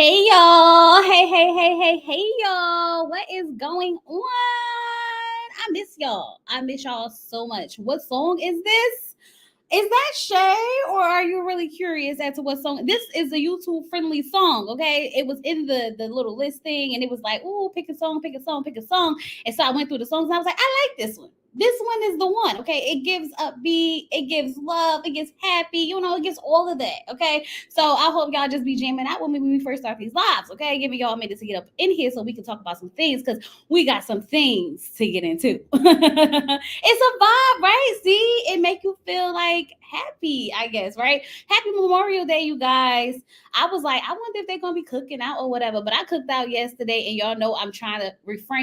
Hey y'all. Hey y'all. What is going on? I miss y'all. I miss y'all so much. What song is this? Is that Shay, or are you really curious as to what song? This is a YouTube friendly song, okay? It was in the little list thing, and it was like, "Ooh, pick a song, pick a song, pick a song." And so I went through the songs, and I was like, "I like this one. This one is the one, okay? It gives upbeat, it gives love, it gives happy, it gives all of that, okay? So I hope y'all just be jamming out with me when we first start these lives, okay? Giving y'all a minute to get up in here so we can talk about some things because we got some things to get into. It's a vibe, right? See, it make you feel like happy, I guess, right? Happy Memorial Day, you guys. I was like, I wonder if they're gonna be cooking out or whatever. But I cooked out yesterday, and y'all know I'm trying to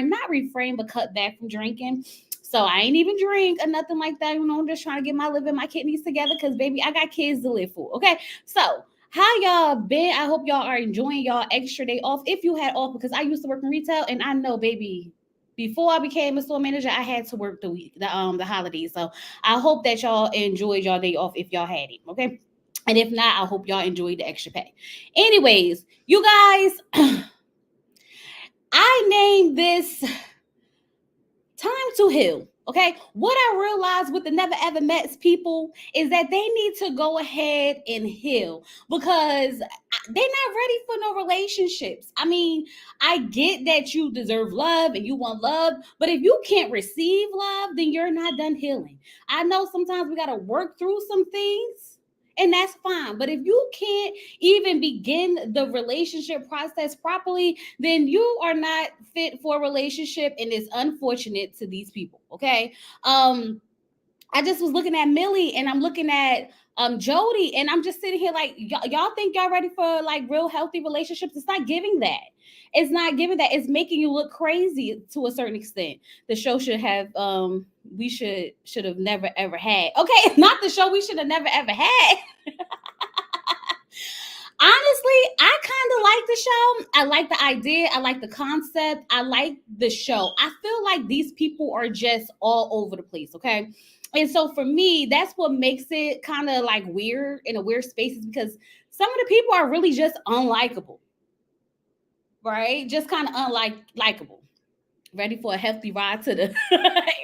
not refrain, but cut back from drinking. So I ain't even drink or nothing like that. I'm just trying to get my liver and my kidneys together because baby, I got kids to live for. Okay. So how y'all been? I hope y'all are enjoying y'all extra day off. If you had off, because I used to work in retail, and I know, baby, before I became a store manager, I had to work the holidays. So I hope that y'all enjoyed y'all day off if y'all had it. Okay. And if not, I hope y'all enjoyed the extra pay. Anyways, you guys, I named this Time to Heal. Okay. What I realized with the Never Ever Mets people is that they need to go ahead and heal because they're not ready for no relationships. I mean, I get that you deserve love and you want love, but if you can't receive love, then you're not done healing. I know sometimes we got to work through some things, and that's fine. But if you can't even begin the relationship process properly, then you are not fit for a relationship, and it's unfortunate to these people. Okay. I just was looking at Millie, and I'm looking at Jodie, and I'm just sitting here like, y'all think y'all ready for like real healthy relationships? It's not giving that. It's not giving that. It's making you look crazy to a certain extent. The show should have we should have never ever had. Okay, not the show we should have never ever had. Honestly, I kind of like the show. I like the idea. I like the concept. I like the show. I feel like these people are just all over the place, okay? And so for me, that's what makes it kind of like weird in a weird space is because some of the people are really just unlikable, right? Just kind of likable. Ready for a hefty ride to the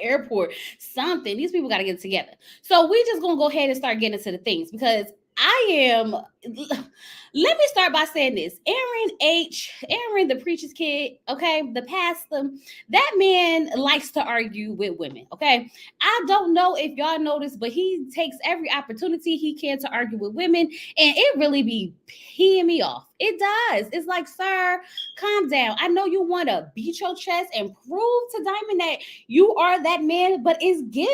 airport. Something. These people got to get together. So we just going to go ahead and start getting into the things because I am. Let me start by saying this. Aaron, the preacher's kid, okay, the pastor, that man likes to argue with women, okay? I don't know if y'all noticed, but he takes every opportunity he can to argue with women, and it really be peeing me off. It does. It's like, sir, calm down. I know you want to beat your chest and prove to Diamond that you are that man, but it's giving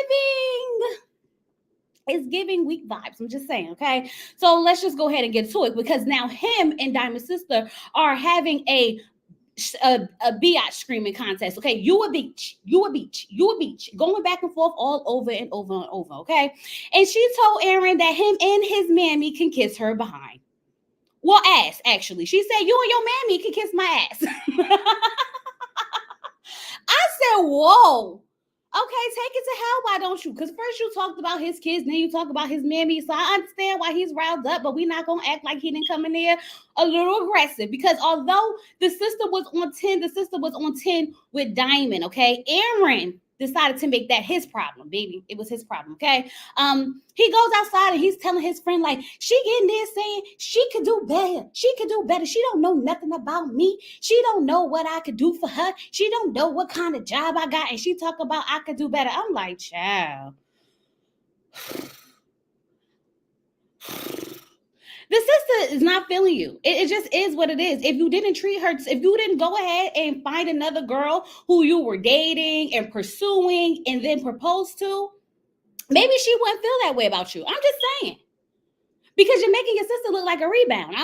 weak vibes. I'm just saying, okay? So let's just go ahead and get to it because now him and Diamond's sister are having a biatch screaming contest. Okay, you a beach, going back and forth all over and over and over. Okay, and she told Aaron that him and his mammy can kiss her behind. Well, ass actually. She said you and your mammy can kiss my ass. I said, whoa. Okay, take it to hell. Why don't you? Because first you talked about his kids, then you talk about his mammy. So I understand why he's riled up, but we're not gonna act like he didn't come in there a little aggressive. Because although the sister was on 10 with Diamond. Okay, Aaron decided to make that his problem, baby. It was his problem. Okay. He goes outside and he's telling his friend, like, she getting there saying she could do better. She could do better. She don't know nothing about me. She don't know what I could do for her. She don't know what kind of job I got. And she talk about I could do better. I'm like, child. The sister is not feeling you. It just is what it is. If you didn't treat her, if you didn't go ahead and find another girl who you were dating and pursuing and then propose to, maybe she wouldn't feel that way about you. I'm just saying. Because you're making your sister look like a rebound.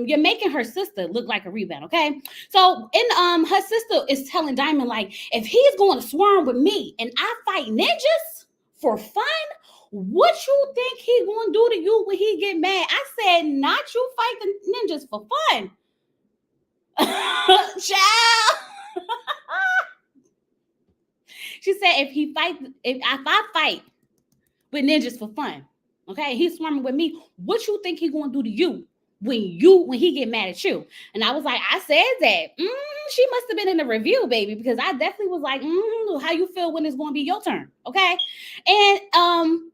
You're making her sister look like a rebound, okay? So, her sister is telling Diamond, like, if he's going to swarm with me and I fight ninjas for fun, what you think he going to do to you when he get mad? I said, not you fight the ninjas for fun. Child. She said, if I fight with ninjas for fun, okay, he's swarming with me, what you think he going to do to you when he get mad at you. And I was like, I said that. She must have been in the review, baby, because I definitely was like, how you feel when it's going to be your turn, okay? And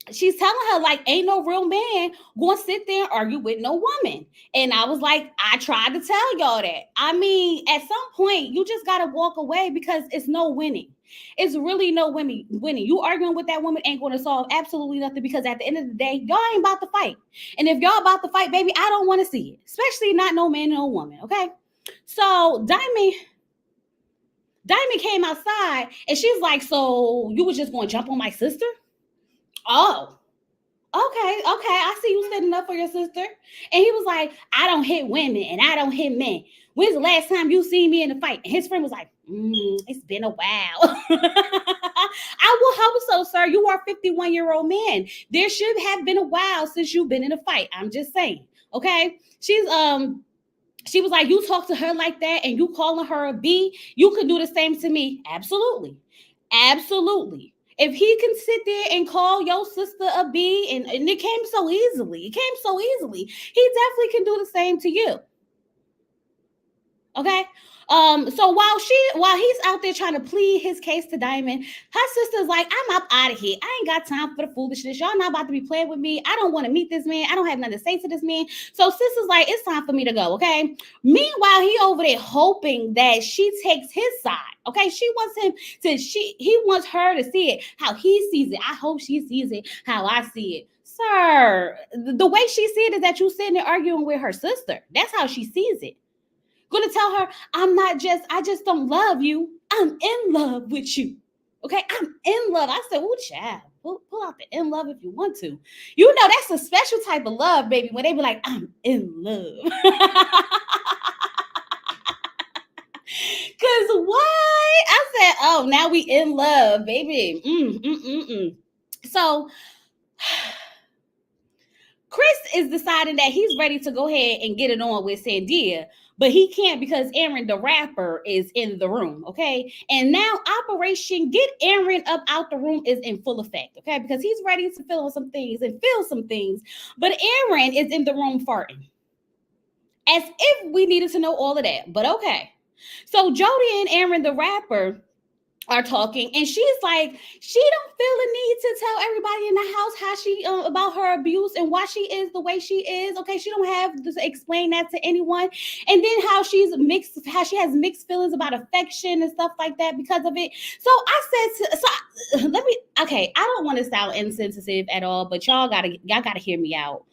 she's telling her, like, ain't no real man going to sit there and argue with no woman. And I was like, I tried to tell y'all that. I mean, at some point, you just got to walk away because it's no winning. It's really no winning. You arguing with that woman ain't going to solve absolutely nothing, because at the end of the day, y'all ain't about to fight. And if y'all about to fight, baby, I don't want to see it, especially not no man, no woman, okay? So Diamond came outside and she's like, so you was just going to jump on my sister? Oh, okay, I see you standing up for your sister. And he was like, I don't hit women and I don't hit men. When's the last time you seen me in a fight? And his friend was like, it's been a while. I will hope so, sir. You are a 51-year-old man. There should have been a while since you've been in a fight. I'm just saying, okay? She was like, you talk to her like that and you calling her a B, you could do the same to me. Absolutely. If he can sit there and call your sister a B, and it came so easily, he definitely can do the same to you. Okay. So while he's out there trying to plead his case to Diamond, her sister's like, I'm up out of here. I ain't got time for the foolishness. Y'all not about to be playing with me. I don't want to meet this man. I don't have nothing to say to this man. So sister's like, it's time for me to go. Okay. Meanwhile, he over there hoping that she takes his side. Okay. He wants her to see it how he sees it. I hope she sees it how I see it. Sir, the way she sees it is that you sitting there arguing with her sister. That's how she sees it. Gonna tell her, I just don't love you. I'm in love with you. Okay, I'm in love. I said, oh, child, pull out the in love if you want to. You know, that's a special type of love, baby, when they be like, I'm in love. Cause what? I said, oh, now we in love, baby. So Chris is deciding that he's ready to go ahead and get it on with Sandia, but he can't because Aaron, the rapper, is in the room, okay? And now Operation Get Aaron Up Out the Room is in full effect, okay? Because he's ready to feel some things, but Aaron is in the room farting. As if we needed to know all of that, but okay. So Jodie and Aaron, the rapper, are talking, and she's like, she don't feel the need to tell everybody in the house how she about her abuse and why she is the way she is. Okay, she don't have to explain that to anyone. And then how she has mixed feelings about affection and stuff like that because of it. So I don't want to sound insensitive at all, but y'all gotta hear me out.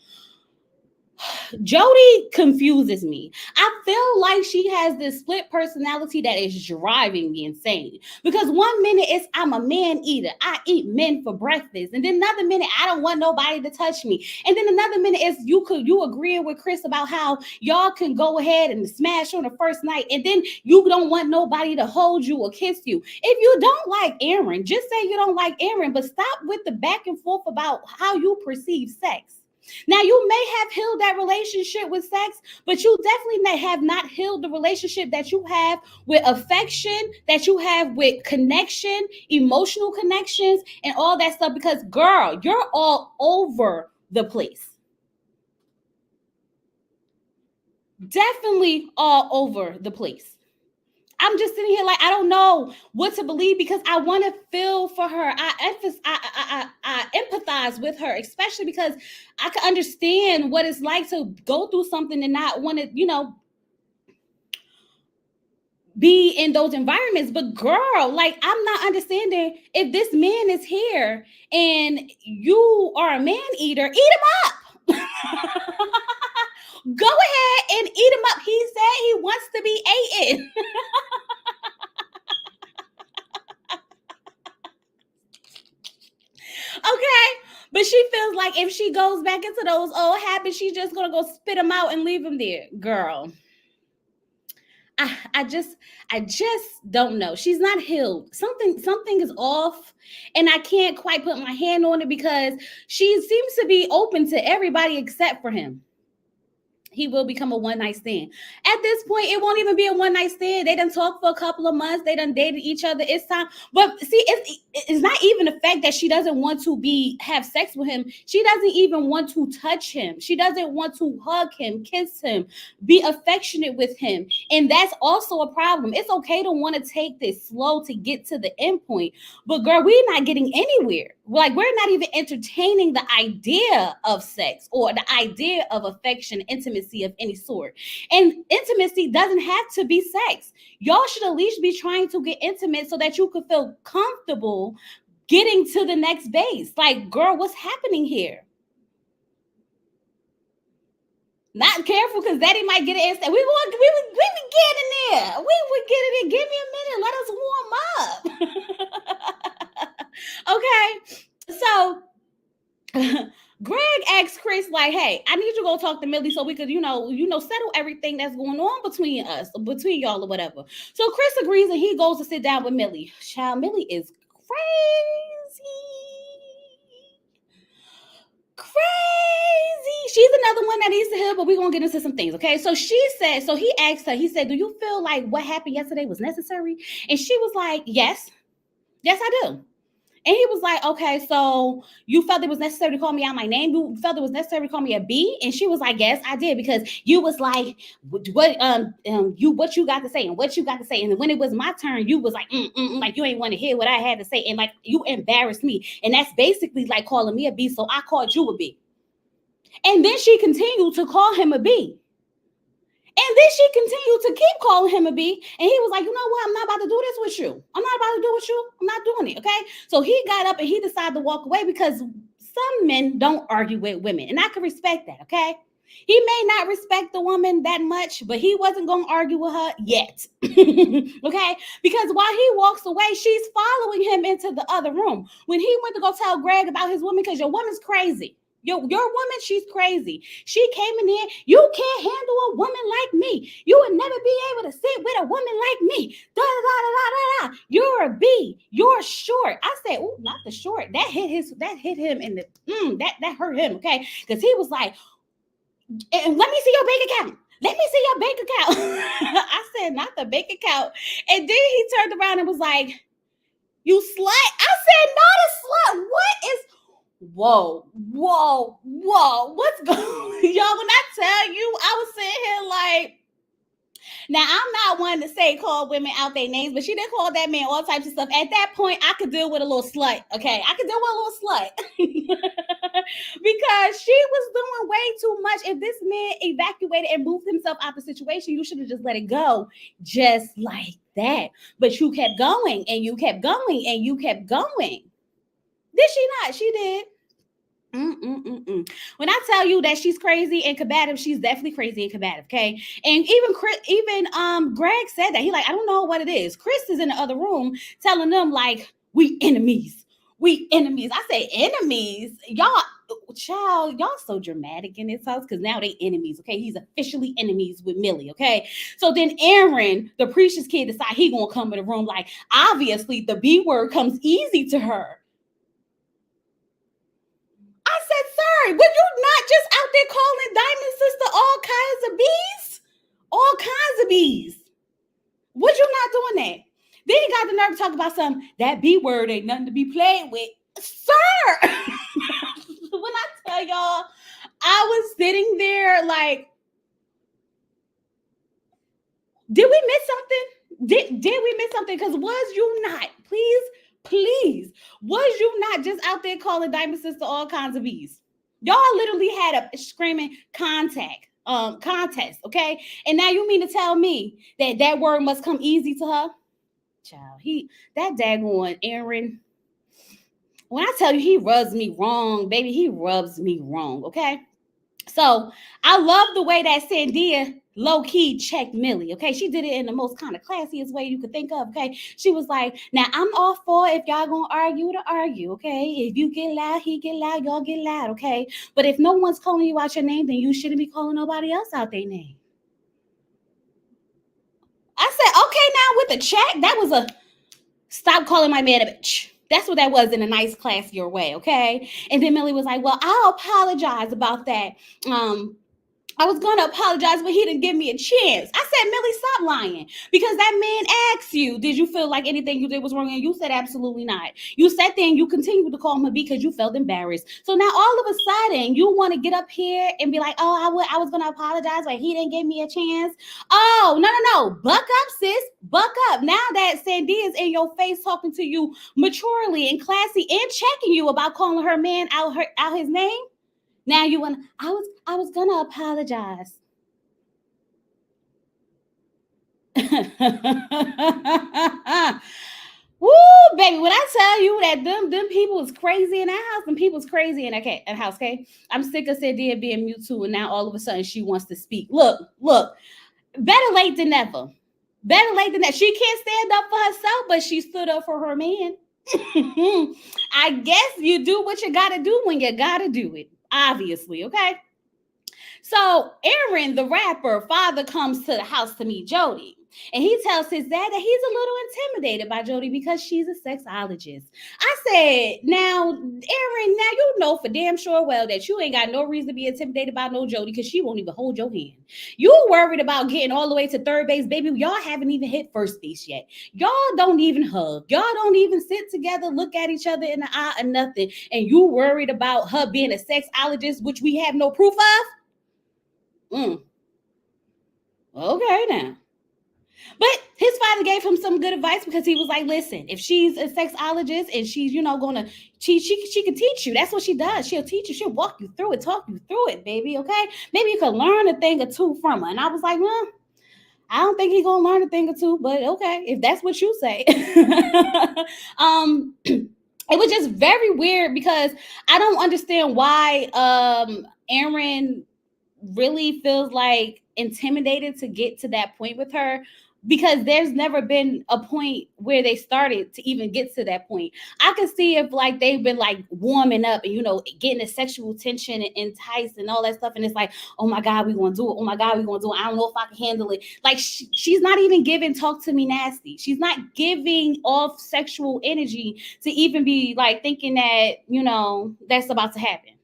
Jodie confuses me. I feel like she has this split personality that is driving me insane. Because one minute it's I'm a man eater. I eat men for breakfast. And then another minute I don't want nobody to touch me. And then another minute is you agreeing with Chris about how y'all can go ahead and smash on the first night. And then you don't want nobody to hold you or kiss you. If you don't like Aaron, just say you don't like Aaron, but stop with the back and forth about how you perceive sex. Now, you may have healed that relationship with sex, but you definitely have not healed the relationship that you have with affection, that you have with connection, emotional connections, and all that stuff. Because, girl, you're all over the place. Definitely all over the place. I'm just sitting here like, I don't know what to believe because I want to feel for her. I empathize with her, especially because I can understand what it's like to go through something and not want to, be in those environments. But girl, like, I'm not understanding if this man is here and you are a man eater, eat him up. Go ahead and eat him up. He said he wants to be eaten. Okay, but she feels like if she goes back into those old habits, she's just gonna go spit them out and leave them there. Girl, I just don't know. She's not healed. Something is off, and I can't quite put my hand on it because she seems to be open to everybody except for him. he will become a one night stand. At this point, it won't even be a one night stand. They done talked for a couple of months. They done dated each other. It's time. But see, it's not even the fact that she doesn't want to have sex with him. She doesn't even want to touch him. She doesn't want to hug him, kiss him, be affectionate with him. And that's also a problem. It's okay to want to take this slow to get to the end point. But girl, we're not getting anywhere. Like, we're not even entertaining the idea of sex or the idea of affection, intimacy of any sort. And intimacy doesn't have to be sex. Y'all should at least be trying to get intimate so that you could feel comfortable getting to the next base. Like, girl, what's happening here? Not careful, because Daddy might get it and say, we would get in there. We would get it in. Give me a minute. Let us warm up. Okay. So Greg asked Chris, like, hey, I need you to go talk to Millie so we could, settle everything that's going on between us, between y'all or whatever. So Chris agrees and he goes to sit down with Millie. Child, Millie is crazy. She's another one that needs to hear, but we're going to get into some things, okay? So he asked her, he said, do you feel like what happened yesterday was necessary? And she was like, yes, I do. And he was like, okay, so you felt it was necessary to call me out my name? You felt it was necessary to call me a B? And she was like, yes, I did, because you was like, what you got to say and what you got to say. And when it was my turn, you was like, like you ain't want to hear what I had to say. And like, you embarrassed me. And that's basically like calling me a B. So I called you a B. And then she continued to call him a B. And then she continued to keep calling him a B. And he was like, you know what? I'm not about to do this with you. I'm not about to do it with you. I'm not doing it. Okay. So he got up and he decided to walk away, because some men don't argue with women. And I can respect that. Okay. He may not respect the woman that much, but he wasn't going to argue with her yet. Okay. Because while he walks away, she's following him into the other room. When he went to go tell Greg about his woman, because your woman's crazy. Your woman, she's crazy. She came in there. You can't handle a woman like me. You would never be able to sit with a woman like me. Da da da da da da. You're a B. You're short. I said, oh, not the short. That hit him in the that hurt him. Okay, because he was like, and let me see your bank account. Let me see your bank account. I said, not the bank account. And then he turned around and was like, you slut. I said, not a slut. What is? Whoa. What's going on? Y'all, when I tell you, I was sitting here like, now I'm not one to say call women out their names, but she did call that man all types of stuff. At that point, I could deal with a little slut. Okay. I could deal with a little slut. Because she was doing way too much. If this man evacuated and moved himself out the situation, you should have just let it go. Just like that. But you kept going and you kept going and you kept going. Did she not? She did. When I tell you that she's crazy and combative, she's definitely crazy and combative. Okay. And even Greg said that. He like, I don't know what it is. Chris is in the other room telling them like, we enemies. I say enemies. Y'all so dramatic in this house, because now they enemies. Okay. He's officially enemies with Millie. Okay. So then Aaron, the preacher's kid, decide he gonna come in the room. Like, obviously the B word comes easy to her. I said, sir, would you not just out there calling Diamond Sister all kinds of bees? All kinds of bees. Would you not doing that? Then he got the nerve to talk about something. That B word ain't nothing to be played with. Sir! When I tell y'all, I was sitting there like, did we miss something? Did we miss something? Because was you not, please, was you not just out there calling Diamond Sister all kinds of bees? Y'all literally had a screaming contest, okay? And now you mean to tell me that word must come easy to her? Child, that daggone Aaron, when I tell you he rubs me wrong, baby, he rubs me wrong, okay? So I love the way that Sandia low-key checked Millie, okay? She did it in the most kind of classiest way you could think of, okay? She was like, now I'm all for if y'all gonna argue to argue, okay? If you get loud, he get loud, y'all get loud, okay? But if no one's calling you out your name, then you shouldn't be calling nobody else out their name. I said, okay, now with the check, that was a stop calling my man a bitch. That's what that was in a nice, classier way, okay? And then Millie was like, well, I'll apologize about that. I was gonna apologize, but he didn't give me a chance. I said, Millie, stop lying. Because that man asked you, did you feel like anything you did was wrong? And you said absolutely not. You sat there and you continued to call him a B because you felt embarrassed. So now all of a sudden you want to get up here and be like, oh, I was gonna apologize, but he didn't give me a chance. Oh, no. Buck up, sis. Buck up. Now that Sandy is in your face talking to you maturely and classy and checking you about calling her man out his name. Now you want I was gonna apologize. Woo, baby, when I tell you that them people is crazy in that house, them people's crazy in that house, okay? I'm sick of Sadia being mute too, and now all of a sudden she wants to speak. Look, better late than never. Better late than that. She can't stand up for herself, but she stood up for her man. I guess you do what you gotta do when you gotta do it, obviously, okay? So Aaron, the rapper, father comes to the house to meet Jodie. And he tells his dad that he's a little intimidated by Jodie because she's a sexologist. I said, now, Aaron, now you know for damn sure well that you ain't got no reason to be intimidated by no Jodie because she won't even hold your hand. You worried about getting all the way to third base, baby. Y'all haven't even hit first base yet. Y'all don't even hug. Y'all don't even sit together, look at each other in the eye or nothing. And you worried about her being a sexologist, which we have no proof of? Okay, now. But his father gave him some good advice because he was like, listen, if she's a sexologist and she's, gonna teach, she can teach you. That's what she does. She'll teach you. She'll walk you through it, talk you through it, baby, okay? Maybe you can learn a thing or two from her. And I was like, well, I don't think he's going to learn a thing or two, but okay, if that's what you say. It was just very weird because I don't understand why Aaron really feels like intimidated to get to that point with her, because there's never been a point where they started to even get to that point. I could see if like they've been like warming up and getting the sexual tension and enticed and all that stuff, and it's like, oh my god, we gonna do it, oh my god, we gonna do it, I don't know if I can handle it. Like she's not even giving talk to me nasty. She's not giving off sexual energy to even be like thinking that that's about to happen.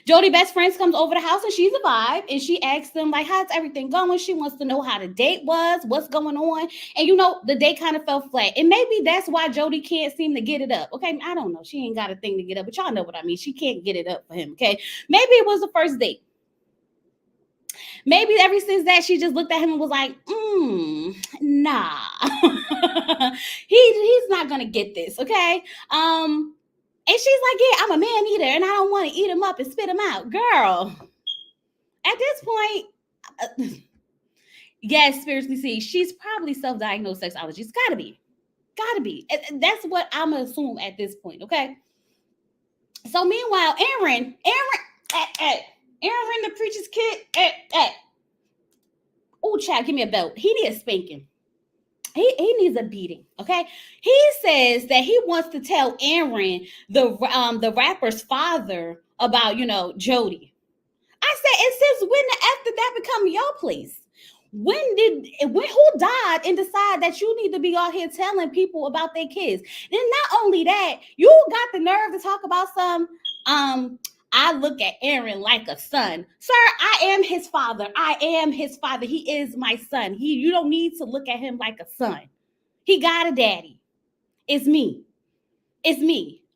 Jodie best friends comes over the house and she's a vibe, and she asks them like, how's everything going? She wants to know how the date was, what's going on. And the date kind of fell flat, and maybe that's why Jodie can't seem to get it up. Okay, I don't know, she ain't got a thing to get up, but y'all know what I mean. She can't get it up for him. Okay, maybe it was the first date. Maybe ever since that she just looked at him and was like, nah. He's not gonna get this. Okay. And she's like, yeah, I'm a man eater and I don't want to eat him up and spit him out. Girl, at this point, yes, spiritually see, she's probably self-diagnosed sexologist. Gotta be. And that's what I'm gonna assume at this point, okay? So meanwhile, Aaron, the preacher's kid, oh, child, give me a belt. He needs spanking. He needs a beating, okay? He says that he wants to tell Aaron, the rapper's father, about Jodie. I said, and since when the F did that become your place? Who died and decided that you need to be out here telling people about their kids? Then not only that, you got the nerve to talk about some I look at Aaron like a son. Sir, I am his father. He is my son. You don't need to look at him like a son. He got a daddy. It's me.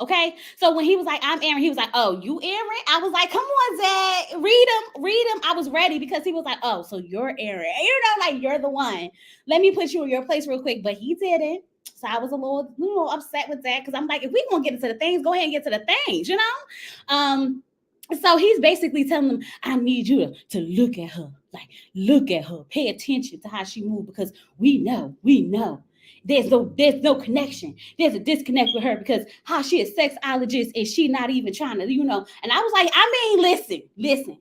Okay? So when he was like, I'm Aaron, he was like, oh, you Aaron? I was like, come on, Zach. Read him. I was ready because he was like, oh, so you're Aaron. Like you're the one. Let me put you in your place real quick. But he didn't. So I was a little upset with that because I'm like, if we gonna get into the things, go ahead and get to the things, So he's basically telling them, I need you to look at her, pay attention to how she moves, because we know there's no connection. There's a disconnect with her because how she is sexologist and she not even trying to, And I was like, listen,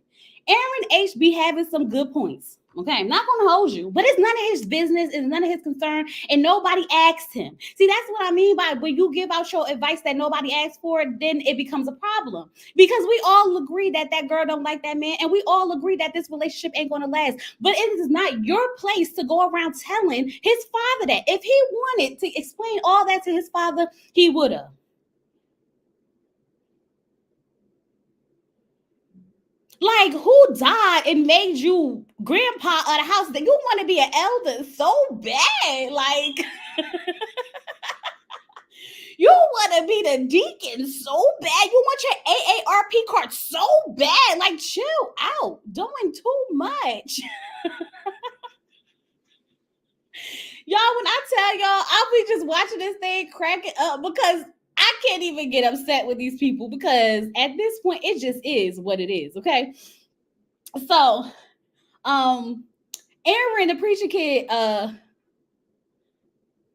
Aaron H be having some good points. Okay, I'm not going to hold you, but it's none of his business. It's none of his concern, and nobody asked him. See, that's what I mean by when you give out your advice that nobody asked for, then it becomes a problem. Because we all agree that girl don't like that man, and we all agree that this relationship ain't going to last. But it is not your place to go around telling his father that. If he wanted to explain all that to his father, he would have. Like, who died and made you grandpa of the house that you want to be an elder so bad? Like, you want to be the deacon so bad. You want your AARP card so bad. Like, chill out. Doing too much. Y'all, when I tell y'all, I'll be just watching this thing cracking up because I can't even get upset with these people because at this point, it just is what it is. Okay. So, Aaron, the preacher kid,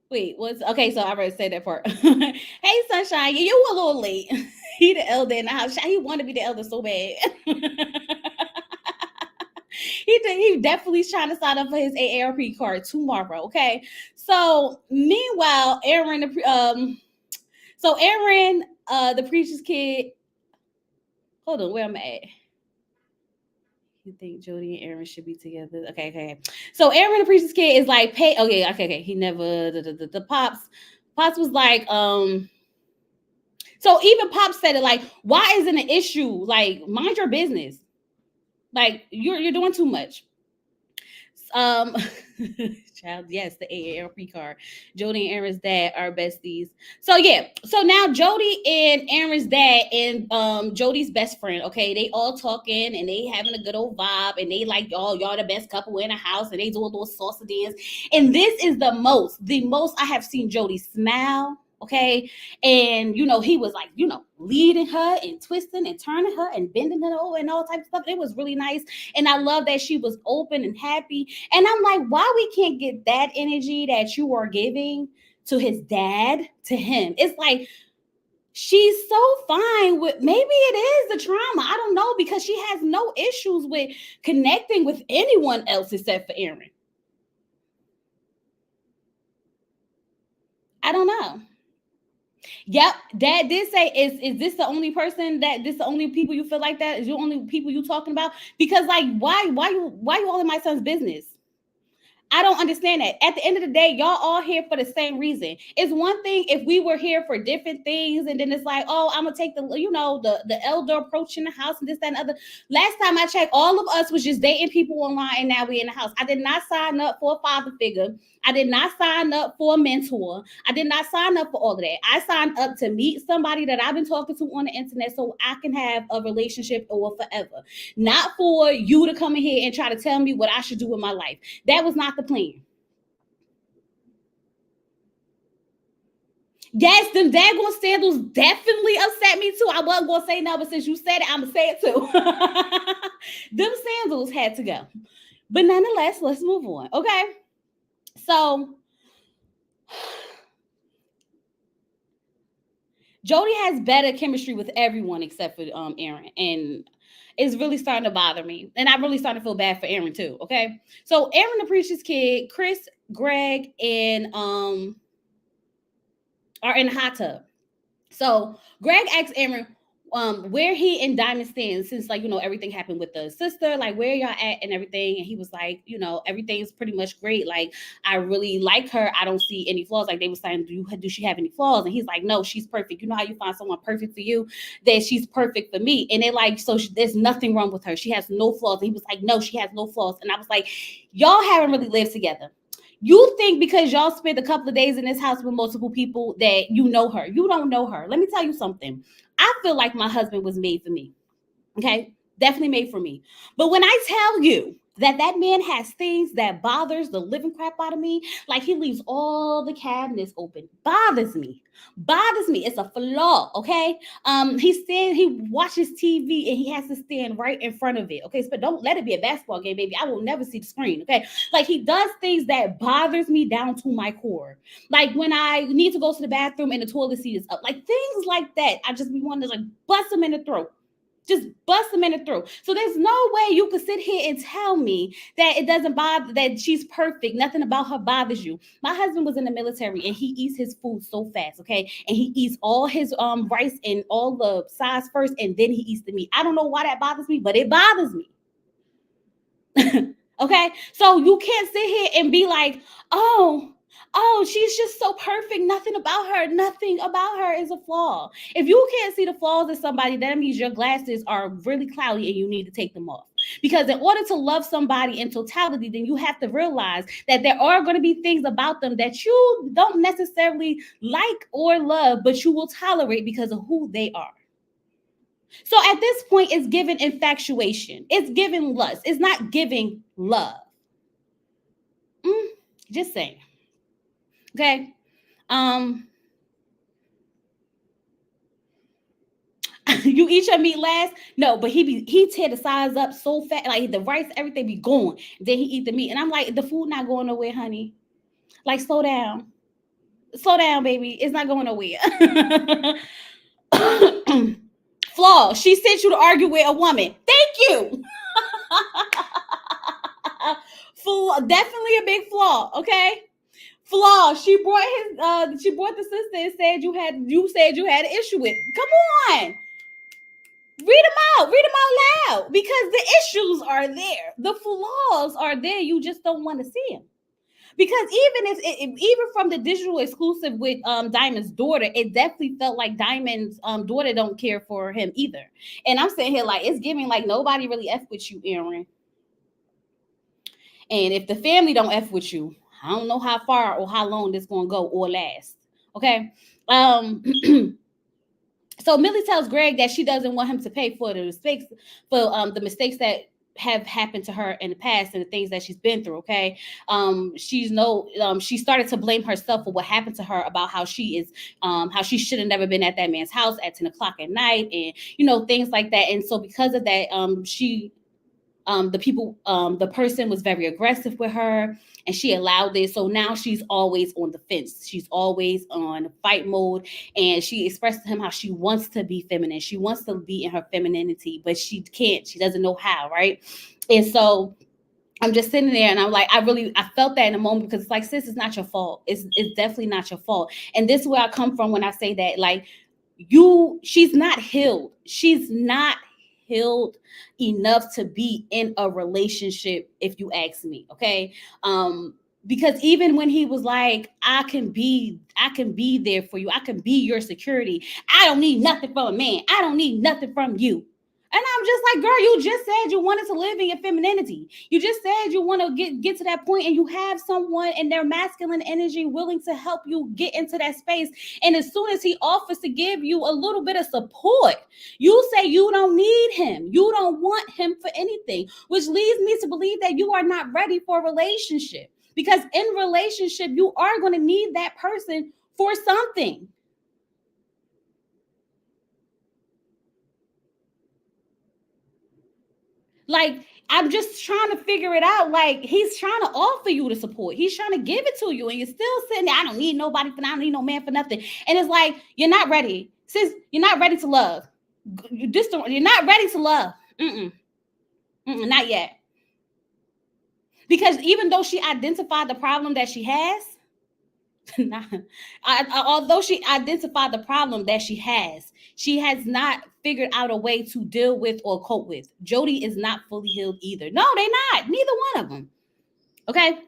wait, what's okay? So I already said that part. Hey, Sunshine, you a little late. He the elder in the house. He want to be the elder so bad. He definitely trying to sign up for his AARP card tomorrow. Okay. So meanwhile, Aaron, the preacher's kid. Hold on, where am I at? You think Jodie and Aaron should be together? Okay. So Aaron, the preacher's kid, is like, pay. Okay. He never the pops was like, So even Pops said it like, why isn't an issue? Like, mind your business. Like, you're doing too much. Um, child, yes, the AARP card. Jodie and Aaron's dad are besties. So yeah, so now Jodie and Aaron's dad and Jodie's best friend. Okay, they all talking and they having a good old vibe and they like y'all the best couple in the house and they do a little salsa dance. And this is the most I have seen Jodie smile. Okay, and he was like leading her and twisting and turning her and bending her over and all types of stuff. It was really nice, and I love that she was open and happy. And I'm like, why we can't get that energy that you are giving to his dad to him? It's like she's so fine with, maybe it is the trauma. I don't know, because she has no issues with connecting with anyone else except for Aaron. I don't know. Yep, Dad did say, "Is this the only person that this the only people you feel like that? Is the only people you talking about? Because like, why you all in my son's business? I don't understand that. At the end of the day, y'all all here for the same reason. It's one thing if we were here for different things, and then it's like, oh, I'm gonna take the elder approach in the house and this, that, and other. Last time I checked, all of us was just dating people online, and now we in the house. I did not sign up for a father figure. I did not sign up for a mentor. I did not sign up for all of that. I signed up to meet somebody that I've been talking to on the internet so I can have a relationship or forever. Not for you to come in here and try to tell me what I should do with my life. That was not the plan. Yes, them daggone sandals definitely upset me too. I wasn't gonna say no, but since you said it, I'm gonna say it too. Them sandals had to go. But nonetheless, let's move on. Okay. So Jodie has better chemistry with everyone except for Aaron. And it's really starting to bother me. And I'm really starting to feel bad for Aaron too. Okay. So Aaron the preacher's kid, Chris, Greg, and are in the hot tub. So Greg asked Aaron where he and Diamond stand since everything happened with the sister, like where y'all at and everything. And he was like, everything's pretty much great. Like, I really like her. I don't see any flaws. Like they were saying, do she have any flaws? And he's like, no, she's perfect. You know how you find someone perfect for you? That she's perfect for me. And they're like, so there's nothing wrong with her. She has no flaws. And he was like, no, she has no flaws. And I was like, y'all haven't really lived together. You think because y'all spent a couple of days in this house with multiple people that you know her. You don't know her. Let me tell you something. I feel like my husband was made for me. Okay? Definitely made for me. But when I tell you that man has things that bothers the living crap out of me, like he leaves all the cabinets open, bothers me. It's a flaw. Okay. He watches TV and he has to stand right in front of it. Okay, so don't let it be a basketball game, baby. I will never see the screen. Okay, like he does things that bothers me down to my core. Like when I need to go to the bathroom and the toilet seat is up, like things like that. I just be wanting to like bust him in the throat. Just bust a minute through. So there's no way you could sit here and tell me that it doesn't bother, that she's perfect. Nothing about her bothers you. My husband was in the military and he eats his food so fast, okay? And he eats all his rice and all the sides first, and then he eats the meat. I don't know why that bothers me, but it bothers me. Okay? So you can't sit here and be like, oh, Oh, she's just so perfect. Nothing about her is a flaw. If you can't see the flaws in somebody, that means your glasses are really cloudy and you need to take them off. Because in order to love somebody in totality, then you have to realize that there are going to be things about them that you don't necessarily like or love, but you will tolerate because of who they are. So at this point, it's giving infatuation. It's giving lust. It's not giving love. Mm, just saying. Okay. Um, you eat your meat last? No, but he tear the sides up so fat, like the rice, everything be gone. Then he eat the meat, and I'm like, the food not going nowhere, honey. Like, slow down, baby. It's not going nowhere. Flaw. She sent you to argue with a woman. Thank you. Definitely a big flaw. Okay. Flaw. She brought the sister and said you said you had an issue with. Come on. Read them out loud, because the issues are there, the flaws are there, you just don't want to see them. Because even from the digital exclusive with Diamond's daughter, it definitely felt like Diamond's daughter don't care for him either. And I'm sitting here like, it's giving like nobody really F with you, Aaron. And if the family don't F with you, I don't know how far or how long this gonna go or last. Okay. So Millie tells Greg that she doesn't want him to pay for the mistakes that have happened to her in the past and the things that she's been through. Okay. She started to blame herself for what happened to her, about how she should have never been at that man's house at 10 o'clock at night, and things like that. And so because of that, the person was very aggressive with her, and she allowed this. So now she's always on the fence. She's always on fight mode. And she expressed to him how she wants to be feminine. She wants to be in her femininity, but she can't. She doesn't know how, right? And so I'm just sitting there and I'm like, I felt that in a moment, because it's like, sis, it's not your fault. It's definitely not your fault. And this is where I come from when I say that, like, she's not healed. She's not healed enough to be in a relationship, if you ask me. Okay. Because even when he was like, I can be there for you, I can be your security, I don't need nothing from a man, I don't need nothing from you. And I'm just like, girl, you just said you wanted to live in your femininity. You just said you want to get to that point, and you have someone in their masculine energy willing to help you get into that space. And as soon as he offers to give you a little bit of support, you say you don't need him. You don't want him for anything, which leads me to believe that you are not ready for a relationship. Because in relationship, you are going to need that person for something. Like, I'm just trying to figure it out. Like, he's trying to offer you the support. He's trying to give it to you. And you're still sitting there, I don't need nobody I don't need no man for nothing. And it's like, you're not ready. Sis, you're not ready to love. You're not ready to love. Not yet. Because even though she identified the problem that she has, although she identified the problem that she has not figured out a way to deal with or cope with. Jodie is not fully healed either. No, they're not. Neither one of them. Okay.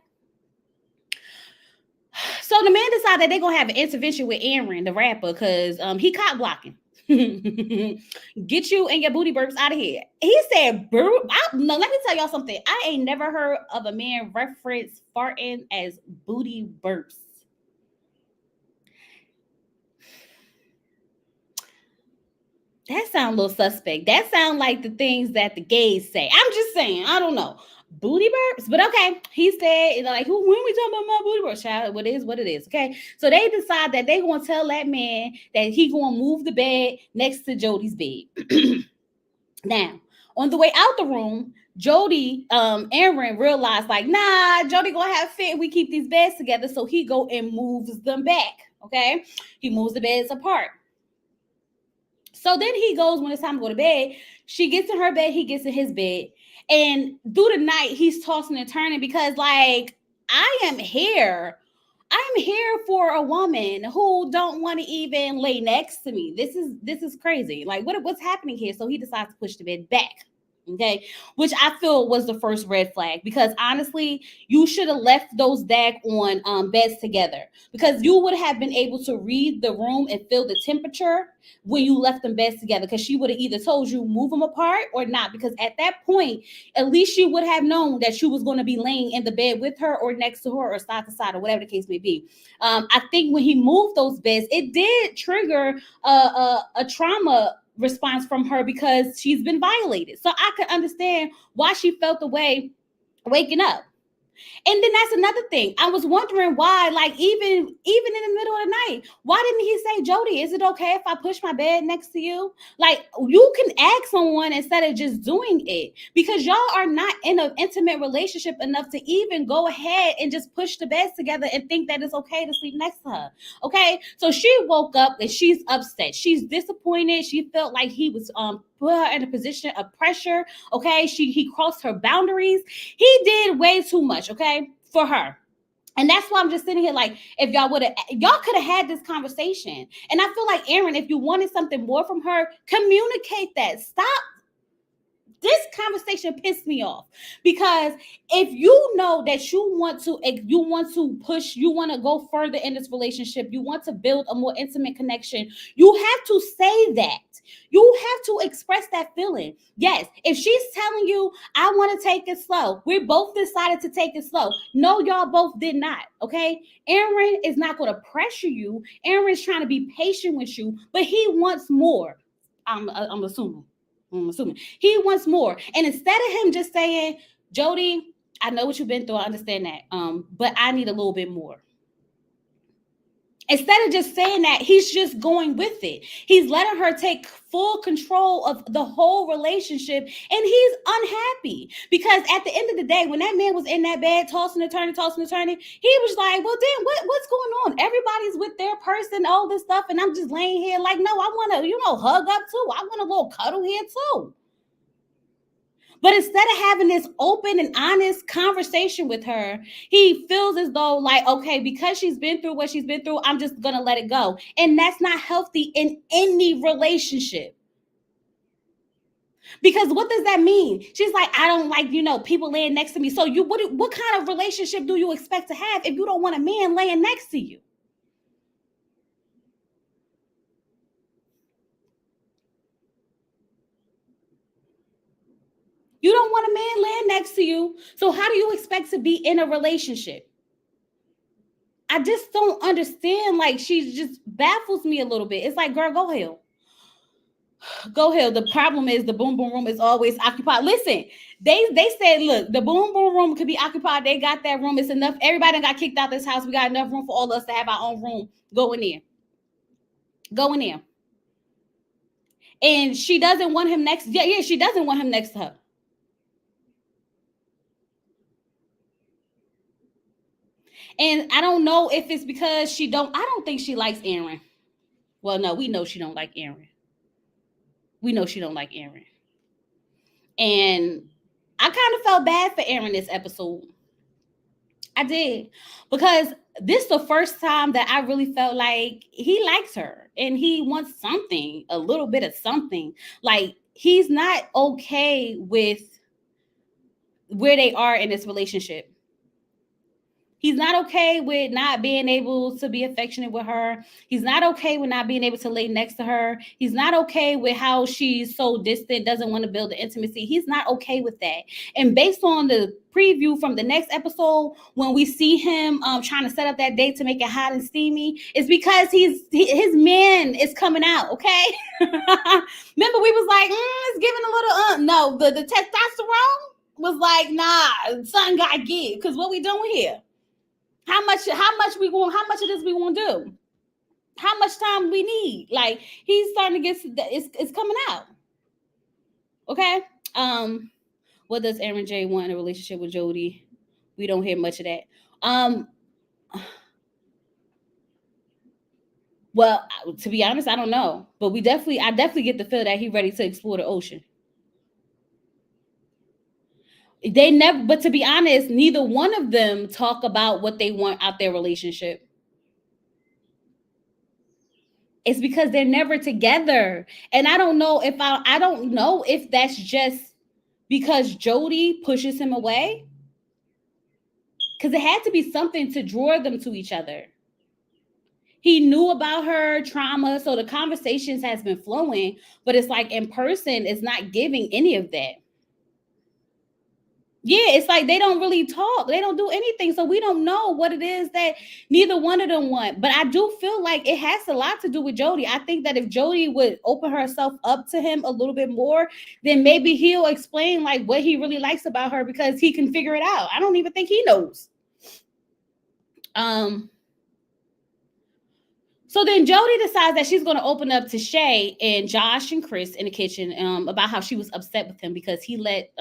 So the man decided that they're gonna have an intervention with Aaron, the rapper, because he caught blocking. Get you and your booty burps out of here. He said, no, let me tell y'all something. I ain't never heard of a man reference farting as booty burps. That sounds a little suspect. That sounds like the things that the gays say. I'm just saying. I don't know. Booty burps, but okay. He said, like, when we talking about my booty burps, child, what it is, okay? So they decide that they gonna tell that man that he gonna move the bed next to Jodie's bed. Now, on the way out the room, Jodie, Aaron realized, like, nah, Jodie gonna have fit. We keep these beds together, so he go and moves them back. Okay, he moves the beds apart. So then he goes, when it's time to go to bed, she gets in her bed, he gets in his bed. And through the night, he's tossing and turning because, like, I am here for a woman who don't want to even lay next to me. This is crazy. Like, what's happening here? So he decides to push the bed back. Okay, which I feel was the first red flag, because honestly, you should have left those daggone beds together, because you would have been able to read the room and feel the temperature when you left them beds together, because she would have either told you move them apart or not, because at that point, at least she would have known that you was going to be laying in the bed with her or next to her or side to side or whatever the case may be. I think when he moved those beds, it did trigger a trauma response from her, because she's been violated. So I could understand why she felt the way waking up. And then that's another thing. I was wondering why, like, even in the middle of the night, why didn't he say, Jodie, is it okay if I push my bed next to you? Like, you can ask someone instead of just doing it, because y'all are not in an intimate relationship enough to even go ahead and just push the beds together and think that it's okay to sleep next to her. Okay, so she woke up and she's upset. She's disappointed. She felt like he was put her in a position of pressure. Okay, he crossed her boundaries. He did way too much, okay, for her. And that's why I'm just sitting here like, if y'all could have had this conversation. And I feel like, Aaron, if you wanted something more from her, communicate that. Stop. This conversation pissed me off, because if you know that you want to push, you want to go further in this relationship, you want to build a more intimate connection, you have to say that. You have to express that feeling. Yes, if she's telling you, I want to take it slow, we both decided to take it slow. No, y'all both did not. Okay, Aaron is not going to pressure you. Aaron's trying to be patient with you, but he wants more. I'm assuming. He wants more. And instead of him just saying, Jodie, I know what you've been through, I understand that. But I need a little bit more. Instead of just saying that, he's just going with it. He's letting her take full control of the whole relationship, and he's unhappy, because at the end of the day, when that man was in that bed tossing and turning, he was like, well, damn, what's going on? Everybody's with their person, all this stuff, and I'm just laying here like, no, I want to, hug up too. I want a little cuddle here too. But instead of having this open and honest conversation with her, he feels as though, like, okay, because she's been through what she's been through, I'm just going to let it go. And that's not healthy in any relationship. Because what does that mean? She's like, I don't like, people laying next to me. So what kind of relationship do you expect to have if you don't want a man laying next to you? You don't want a man laying next to you. So how do you expect to be in a relationship? I just don't understand. Like, she just baffles me a little bit. It's like, girl, go hell. Go hell. The problem is the boom boom room is always occupied. Listen, they said, look, the boom boom room could be occupied. They got that room. It's enough. Everybody got kicked out this house. We got enough room for all of us to have our own room. Go in there. Go in there. And she doesn't want him next. Yeah, she doesn't want him next to her. And I don't know if it's because I don't think she likes Aaron. Well, no, we know she don't like Aaron. And I kind of felt bad for Aaron this episode. I did. Because this is the first time that I really felt like he likes her and he wants something, a little bit of something. Like, he's not okay with where they are in this relationship. He's not okay with not being able to be affectionate with her. He's not okay with not being able to lay next to her. He's not okay with how she's so distant, doesn't want to build the intimacy. He's not okay with that. And based on the preview from the next episode, when we see him trying to set up that date to make it hot and steamy, it's because his man is coming out, okay? Remember, we was like, it's giving a little, no, the testosterone was like, nah, something got to give, because what we doing here? How much of this we want to do? How much time we need? Like, he's starting to get, it's coming out. Okay. What does Aaron J want in a relationship with Jodie? We don't hear much of that. Well, to be honest, I don't know. But I definitely get the feel that he's ready to explore the ocean. But to be honest, neither one of them talk about what they want out their relationship. It's because they're never together. And I don't know if that's just because Jodie pushes him away? Because it had to be something to draw them to each other. He knew about her trauma, so the conversations has been flowing, but it's like in person, it's not giving any of that. Yeah, it's like they don't really talk. They don't do anything. So we don't know what it is that neither one of them want. But I do feel like it has a lot to do with Jodie. I think that if Jodie would open herself up to him a little bit more, then maybe he'll explain like what he really likes about her because he can figure it out. I don't even think he knows. So then Jodie decides that she's going to open up to Shay and Josh and Chris in the kitchen about how she was upset with him because he let,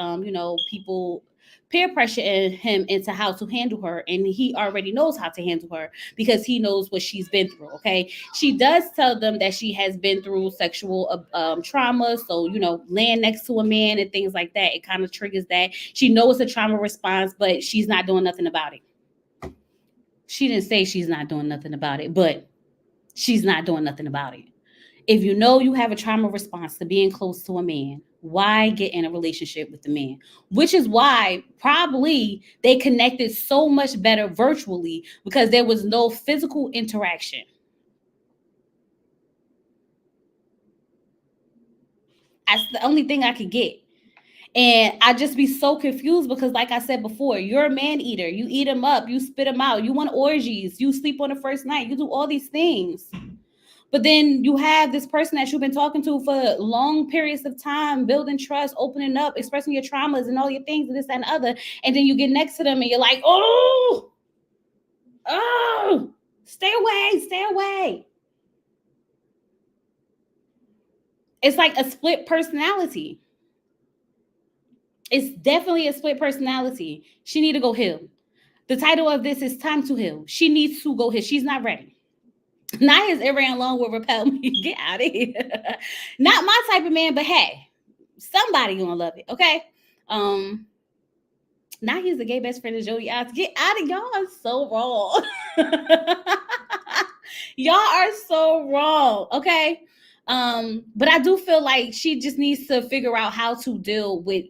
people peer pressure him into how to handle her. And he already knows how to handle her because he knows what she's been through. Okay. She does tell them that she has been through sexual trauma. So, laying next to a man and things like that, it kind of triggers that. She knows it's a trauma response, but she's not doing nothing about it. She didn't say she's not doing nothing about it, but she's not doing nothing about it. If you know you have a trauma response to being close to a man, why get in a relationship with the man? Which is why probably they connected so much better virtually because there was no physical interaction. That's the only thing I could get. And I just be so confused because, like I said before, you're a man eater. You eat them up, you spit them out, you want orgies, you sleep on the first night, you do all these things. But then you have this person that you've been talking to for long periods of time, building trust, opening up, expressing your traumas and all your things and this and the other. And then you get next to them and you're like, oh, stay away. It's like a split personality. It's definitely a split personality. She need to go heal. The title of this is Time to Heal. She needs to go heal. She's not ready. Naya's it ran along with repel me. Get out of here. Not my type of man, but hey, somebody gonna love it. Okay. Naya's the gay best friend of Jodie. Get out of y'all are so wrong. Y'all are so wrong. Okay. But I do feel like she just needs to figure out how to deal with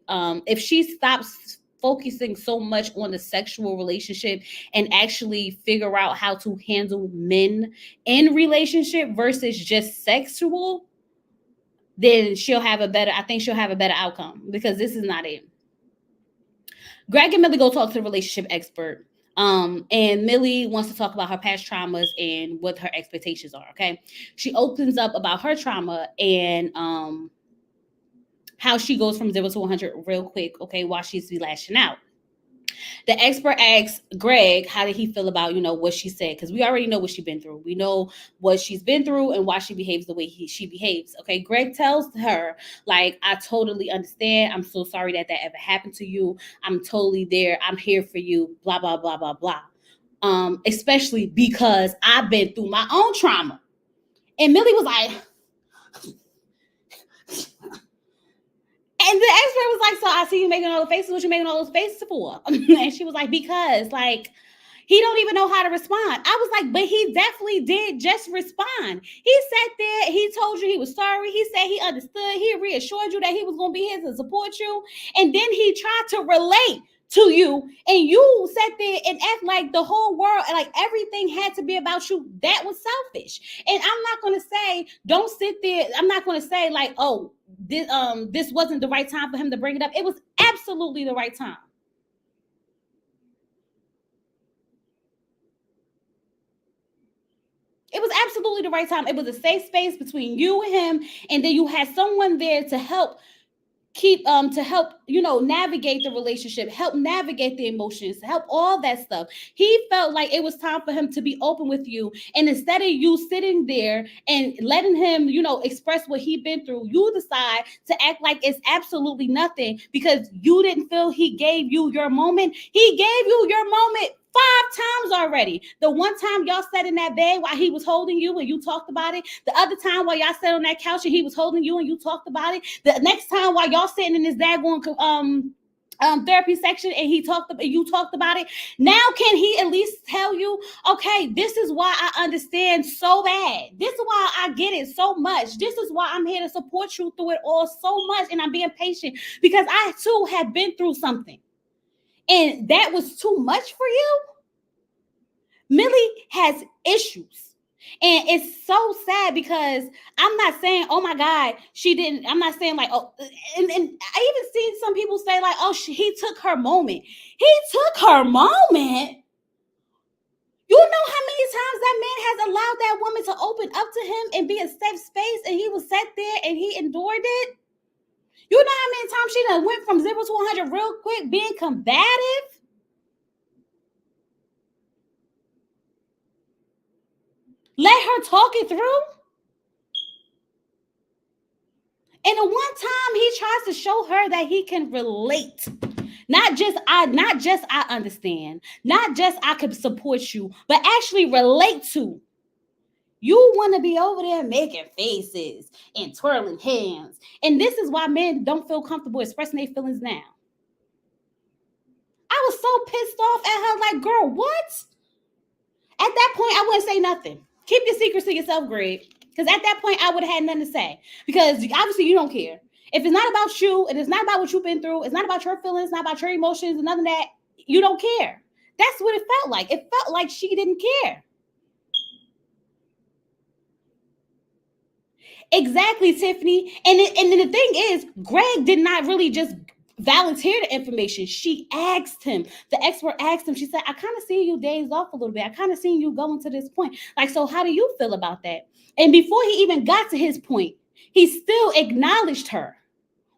if she stops focusing so much on the sexual relationship and actually figure out how to handle men in relationship versus just sexual, then she'll have a better outcome because this is not it. Greg and Millie go talk to the relationship expert. And Millie wants to talk about her past traumas and what her expectations are. Okay. She opens up about her trauma and how she goes from 0 to 100 real quick. Okay. While she's be lashing out. The expert asks Greg, how did he feel about, what she said? Because we already know what she's been through. We know what she's been through and why she behaves the way she behaves. Okay. Greg tells her, like, I totally understand. I'm so sorry that ever happened to you. I'm totally there. I'm here for you. Blah, blah, blah, blah, blah. Especially because I've been through my own trauma. And Millie was like, and the expert was like, so I see you making all the faces. What you making all those faces for? And she was like, because like, he don't even know how to respond. I was like, but he definitely did just respond. He sat there. He told you he was sorry. He said he understood. He reassured you that he was going to be here to support you. And then he tried to relate to you, and you sat there and act like the whole world, like everything had to be about you. That was selfish. And I'm not going to say, don't sit there. I'm not going to say like, oh, this wasn't the right time for him to bring it up. It was absolutely the right time. It was absolutely the right time. It was a safe space between you and him, and then you had someone there to help navigate the relationship, help navigate the emotions, help all that stuff. He felt like it was time for him to be open with you, and instead of you sitting there and letting him express what he'd been through, you decide to act like it's absolutely nothing because you didn't feel he gave you your moment. He gave you your moment 5 times already. The one time y'all sat in that bed while he was holding you and you talked about it. The other time while y'all sat on that couch and he was holding you and you talked about it. The next time while y'all sitting in this daggone therapy section and you talked about it. Now can he at least tell you, okay, this is why I understand so bad, this is why I get it so much, this is why I'm here to support you through it all so much, and I'm being patient because I too have been through something and that was too much for you? Millie has issues. And it's so sad because I'm not saying, oh my God, she didn't. I'm not saying like, oh, and I even seen some people say like, oh, he took her moment. He took her moment. You know how many times that man has allowed that woman to open up to him and be a safe space, and he was sat there and he endured it. You know how many times she done went from 0 to 100 real quick, being combative. Let her talk it through. And the one time he tries to show her that he can relate. Not just I understand, not just I could support you, but actually relate to. You want to be over there making faces and twirling hands. And this is why men don't feel comfortable expressing their feelings now. I was so pissed off at her, like, girl, what? At that point, I wouldn't say nothing. Keep your secrets to yourself, Greg. Because at that point, I would have had nothing to say. Because obviously you don't care. If it's not about you, and it's not about what you've been through, it's not about your feelings, not about your emotions, and none of that, you don't care. That's what it felt like. It felt like she didn't care. Exactly, Tiffany. And the thing is, Greg did not really just volunteer the information. She asked him. The expert asked him. She said, I kind of see you days off a little bit. I kind of seen you going to this point. Like, so how do you feel about that? And before he even got to his point, he still acknowledged her,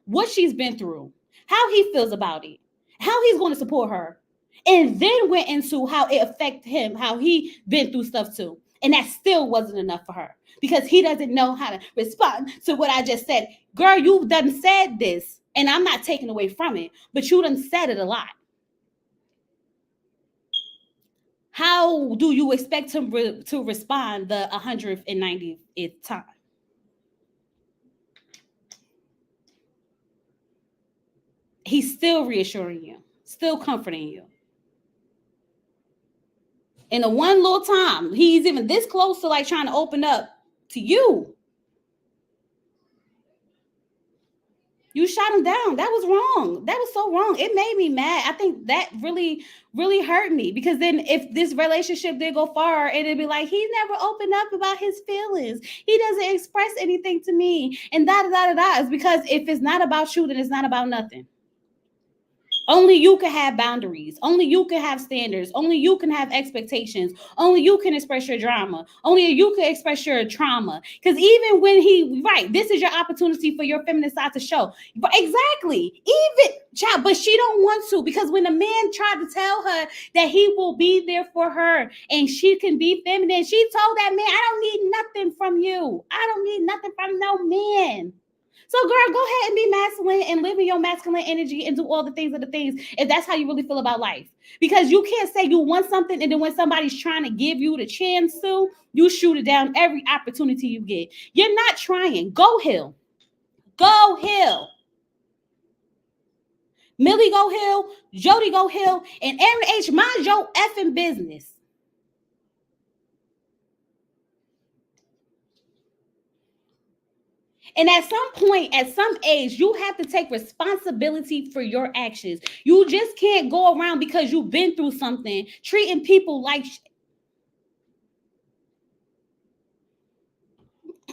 what she's been through, how he feels about it, how he's going to support her, and then went into how it affected him, how he been through stuff too. And that still wasn't enough for her because he doesn't know how to respond to what I just said. Girl, you done said this, and I'm not taking away from it, but you done said it a lot. How do you expect him to respond the 190th time? He's still reassuring you, still comforting you. And the one little time he's even this close to like trying to open up to you, you shot him down. That was wrong. That was so wrong. It made me mad. I think that really, really hurt me because then if this relationship did go far, it'd be like, he never opened up about his feelings. He doesn't express anything to me. And da. It's because if it's not about you, then it's not about nothing. Only you can have boundaries. Only you can have standards. Only you can have expectations. Only you can express your drama. Only you can express your trauma. Because even when this is your opportunity for your feminine side to show. But exactly. Even, child, but she don't want to because when a man tried to tell her that he will be there for her and she can be feminine, she told that man, I don't need nothing from you. I don't need nothing from no man. So, girl, go ahead and be masculine and live in your masculine energy and do all the things if that's how you really feel about life. Because you can't say you want something and then when somebody's trying to give you the chance to, you shoot it down every opportunity you get. You're not trying. Go Hill. Go Hill. Millie go Hill. Jodie go Hill. And Aaron H, mind your effing business. And at some point, at some age, you have to take responsibility for your actions. You just can't go around because you've been through something, treating people like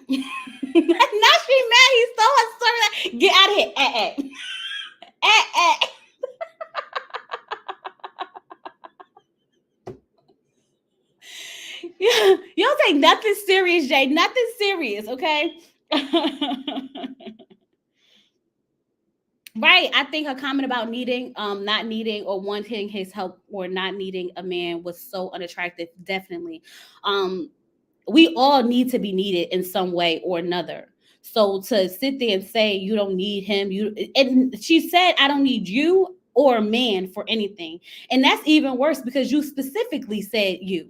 now she mad. He stole her service. Get out of here. You don't take nothing serious, Jay. Nothing serious, okay? Right. I think her comment about not needing or wanting his help or not needing a man was so unattractive. Definitely. We all need to be needed in some way or another. So to sit there and say you don't need him, and she said, I don't need you or a man for anything. And that's even worse because you specifically said you.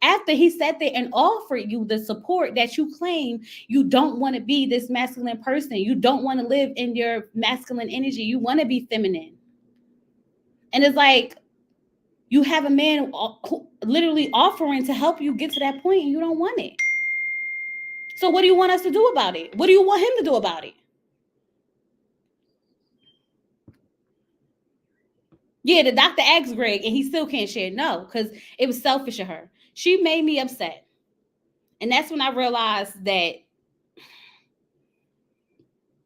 After he sat there and offered you the support that you claim you don't want to be this masculine person. You don't want to live in your masculine energy. You want to be feminine. And it's like you have a man who literally offering to help you get to that point and you don't want it. So what do you want us to do about it? What do you want him to do about it? Yeah, the doctor asked Greg and he still can't share. No, because it was selfish of her. She made me upset. And that's when I realized that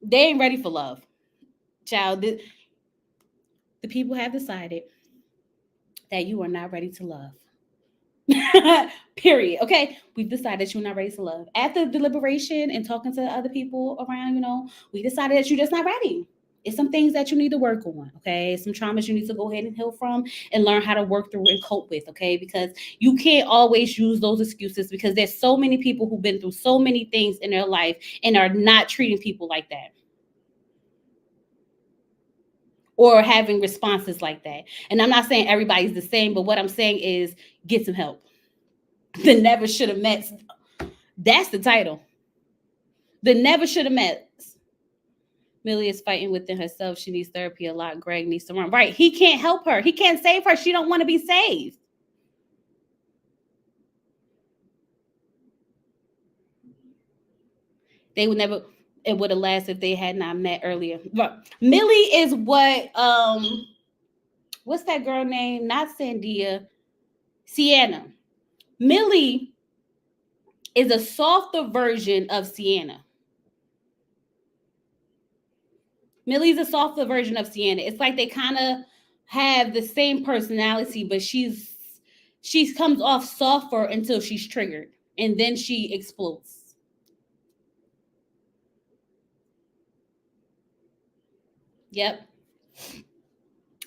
they ain't ready for love. Child, the people have decided that you are not ready to love. Period. Okay, we've decided you're not ready to love. After deliberation and talking to other people around, we decided that you're just not ready. It's some things that you need to work on. Okay, some traumas you need to go ahead and heal from and learn how to work through and cope with. Okay, because you can't always use those excuses because there's so many people who've been through so many things in their life and are not treating people like that, or having responses like that. And I'm not saying everybody's the same, but what I'm saying is get some help. The never should have met. That's the title. The never should have met. Millie is fighting within herself. She needs therapy a lot. Greg needs to run. Right. He can't help her. He can't save her. She don't want to be saved. They would never, it would have lasted if they had not met earlier. But Millie is what's that girl name? Not Sandia. Sienna. Millie is a softer version of Sienna. Millie's a softer version of Sienna. It's like they kind of have the same personality, but she comes off softer until she's triggered, and then she explodes. Yep.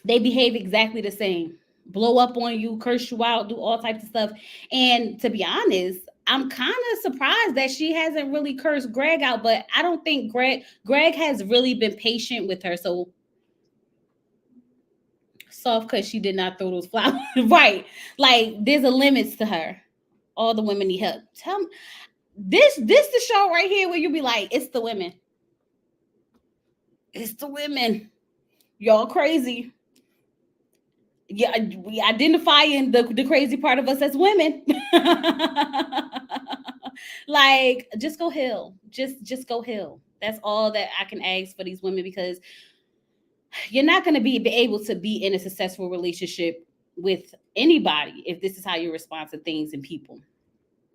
They behave exactly the same. Blow up on you, curse you out, do all types of stuff. And to be honest, I'm kind of surprised that she hasn't really cursed Greg out, but I don't think Greg has really been patient with her. So soft because she did not throw those flowers. Right. Like there's a limits to her. All the women need help. Tell me this the show right here where you be like, it's the women. It's the women. Y'all crazy. Yeah, we identifying the crazy part of us as women. Like, just go heal. Just go heal. That's all that I can ask for these women because you're not going to be able to be in a successful relationship with anybody if this is how you respond to things and people.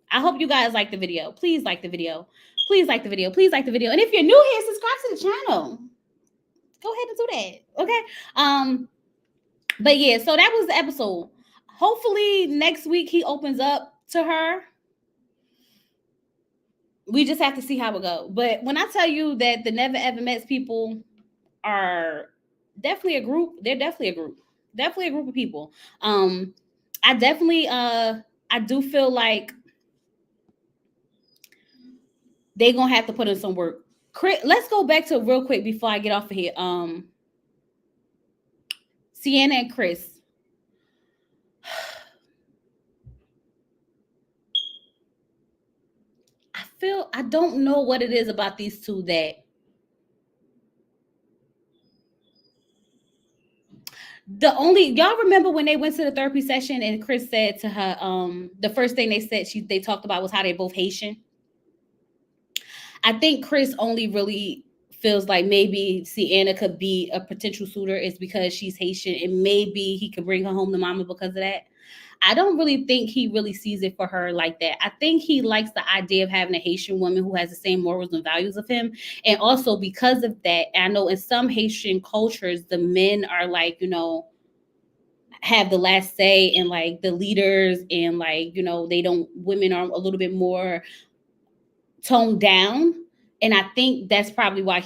I hope you guys like the video. Please like the video. Please like the video. Please like the video. And if you're new here, subscribe to the channel. Go ahead and do that. Okay. But yeah, so that was the episode. Hopefully next week he opens up to her. We just have to see how it goes. But when I tell you that the Never Ever Met people are definitely a group, they're definitely a group. Definitely a group of people. I definitely I do feel like they're gonna have to put in some work. Let's go back to real quick before I get off of here. Sienna and Chris. I don't know what it is about these two that y'all remember when they went to the therapy session and Chris said to her, the first thing they said they talked about was how they both Haitian. I think Chris only really feels like maybe Sienna could be a potential suitor is because she's Haitian and maybe he could bring her home to mama because of that. I don't really think he really sees it for her like that. I think he likes the idea of having a Haitian woman who has the same morals and values of him. And also because of that, I know in some Haitian cultures, the men are like, have the last say and like the leaders and like, women are a little bit more toned down. And I think that's probably why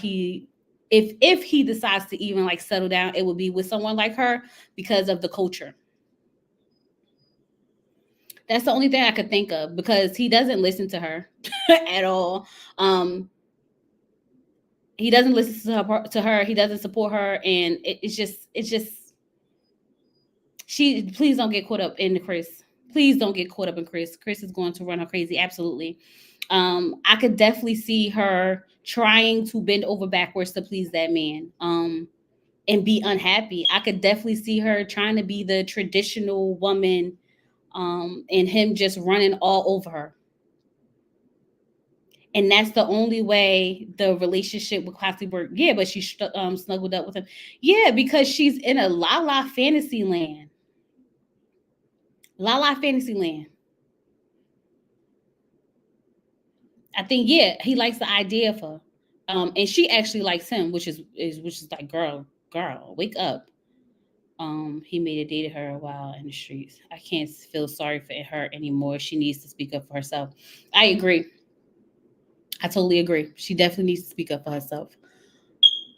if he decides to even like settle down, it would be with someone like her because of the culture. That's the only thing I could think of because he doesn't listen to her at all. He doesn't listen to her. He doesn't support her, and it's just. Please don't get caught up in Chris. Please don't get caught up in Chris. Chris is going to run her crazy. Absolutely. I could definitely see her trying to bend over backwards to please that man. and be unhappy. I could definitely see her trying to be the traditional woman, and him just running all over her. And that's the only way the relationship would possibly work. Yeah, but she snuggled up with him. Yeah, because she's in a la la fantasy land. La la fantasy land. I think yeah, he likes the idea of her, and she actually likes him, which is like, girl, wake up. He made it dated her a while in the streets. I can't feel sorry for her anymore. She needs to speak up for herself. I agree. I totally agree. She definitely needs to speak up for herself.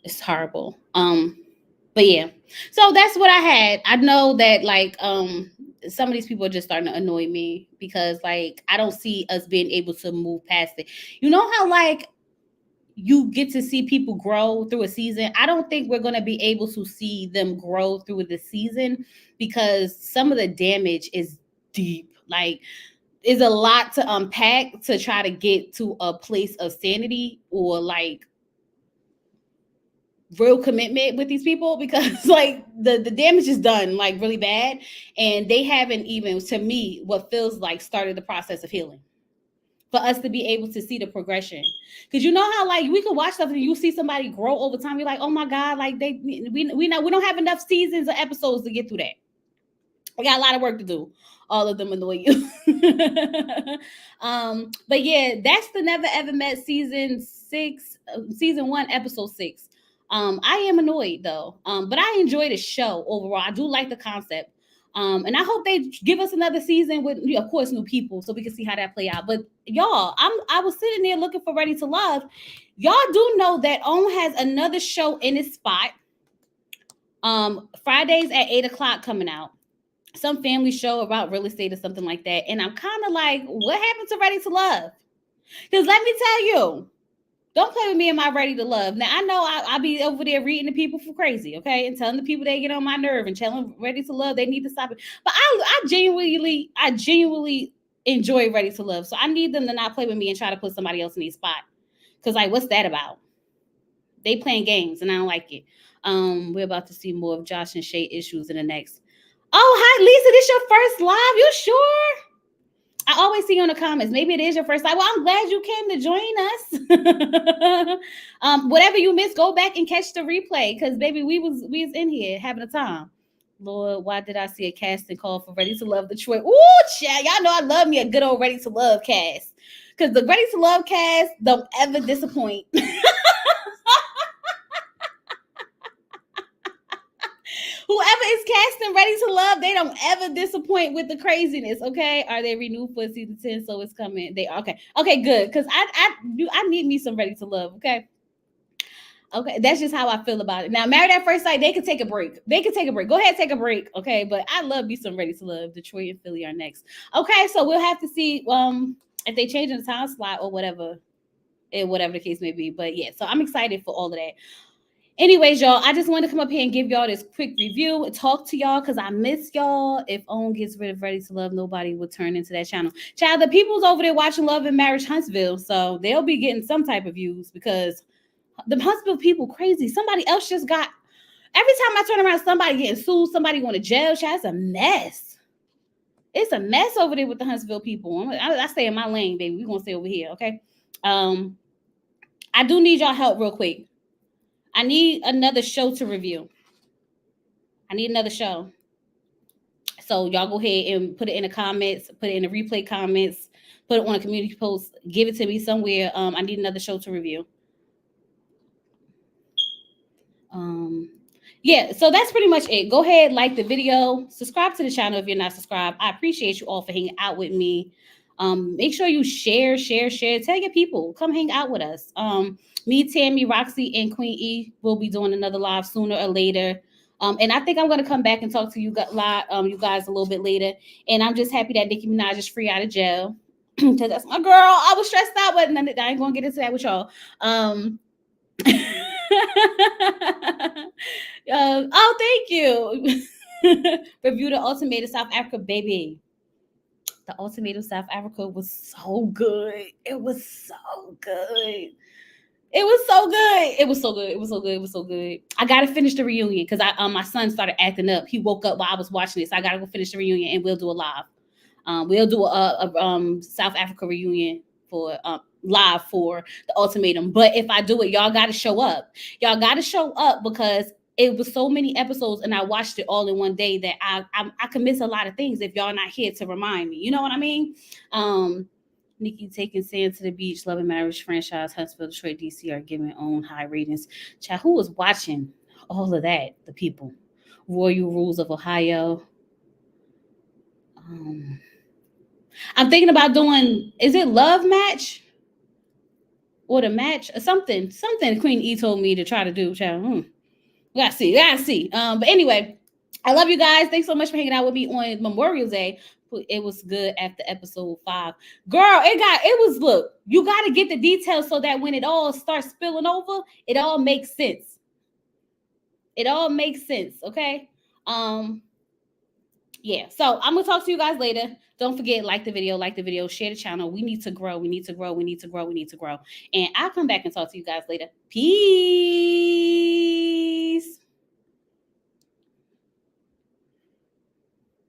It's horrible. But yeah. So that's what I had. I know that like some of these people are just starting to annoy me because like I don't see us being able to move past it. You know how like you get to see people grow through a season. I don't think we're going to be able to see them grow through the season because some of the damage is deep. Like, is a lot to unpack to try to get to a place of sanity or like real commitment with these people because like the damage is done like really bad and they haven't even, to me, what feels like started the process of healing for us to be able to see the progression. Because you know how like we could watch stuff and you see somebody grow over time. You're like, oh my God, like we don't have enough seasons or episodes to get through that. We got a lot of work to do. All of them annoy you. But yeah, that's the Never Ever Met season 1, episode 6. I am annoyed though. But I enjoy the show overall. I do like the concept. And I hope they give us another season with, of course, new people, so we can see how that play out. But y'all, I was sitting there looking for Ready to Love. Y'all do know that OWN has another show in its spot. Fridays at 8 o'clock coming out. Some family show about real estate or something like that. And I'm kind of like, what happened to Ready to Love? Because let me tell you, don't play with me and my Ready to Love. Now, I know I'll be over there reading the people for crazy, okay? And telling the people they get on my nerve and telling Ready to Love they need to stop it. But I genuinely enjoy Ready to Love. So I need them to not play with me and try to put somebody else in their spot. Because, like, what's that about? They playing games and I don't like it. We're about to see more of Josh and Shay issues in the next. Oh, hi, Lisa. This your first live? You sure? I always see you in the comments. Maybe it is your first time. Well, I'm glad you came to join us. Whatever you missed, go back and catch the replay. Because baby, we was in here having a time. Lord, why did I see a casting call for Ready to Love Detroit? Ooh, chat. Y'all know I love me a good old Ready to Love cast. Because the Ready to Love cast don't ever disappoint. Whoever is casting Ready to Love, they don't ever disappoint with the craziness. Okay, are they renewed for season 10? So it's coming. They okay. Okay, good. Because I need me some Ready to Love. Okay. Okay, that's just how I feel about it. Now, Married at First Sight, they could take a break. Go ahead, take a break. Okay, but I love me some Ready to Love. Detroit and Philly are next. Okay, so we'll have to see if they change the time slot or whatever the case may be. But yeah, so I'm excited for all of that. Anyways, y'all, I just wanted to come up here and give y'all this quick review and talk to y'all because I miss y'all. If OWN gets rid of Ready to Love, nobody would turn into that channel. Child, the people's over there watching Love and Marriage Huntsville, so they'll be getting some type of views because the Huntsville people crazy. Somebody else just got, every time I turn around, somebody getting sued, somebody going to jail. Child, it's a mess. It's a mess over there with the Huntsville people. I stay in my lane, baby. We're going to stay over here, okay? I do need y'all help real quick. I need another show to review. I need another show. So y'all go ahead and put it in the comments, put it in the replay comments, put it on a community post, give it to me somewhere. I need another show to review. Yeah, so that's pretty much it. Go ahead, like the video, subscribe to the channel if you're not subscribed. I appreciate you all for hanging out with me. Make sure you share. Tell your people, come hang out with us. Me, Tammy, Roxy, and Queen E will be doing another live sooner or later. And I think I'm going to come back and talk to you guys a little bit later. And I'm just happy that Nicki Minaj is free out of jail. Because that's my girl. I was stressed out, but I ain't going to get into that with y'all. Oh, thank you. Review the Ultimatum South Africa, baby. The Ultimatum South Africa was so good. It was so good. It was so good. It was so good. It was so good. It was so good. I gotta finish the reunion because my son started acting up. He woke up while I was watching this. I gotta go finish the reunion and we'll do a live. We'll do a South Africa reunion for live for the ultimatum. But if I do it, y'all gotta show up. Y'all gotta show up because it was so many episodes and I watched it all in one day that I could miss a lot of things if y'all not here to remind me. You know what I mean? Nikki taking Sand to the Beach, Love and Marriage franchise, Huntsville, Detroit, DC are giving own high ratings. Child, who was watching all of that? The people. Royal Rules of Ohio. I'm thinking about doing, is it Love Match? Or the match? Or something. Something Queen E told me to try to do, child. We gotta see. We gotta see. But anyway, I love you guys. Thanks so much for hanging out with me on Memorial Day. It was good after episode 5. Girl, it was, look, you got to get the details so that when it all starts spilling over, it all makes sense. It all makes sense, okay? Yeah, so I'm gonna talk to you guys later. Don't forget, like the video, share the channel. We need to grow. We need to grow. We need to grow. We need to grow. And I'll come back and talk to you guys later. Peace.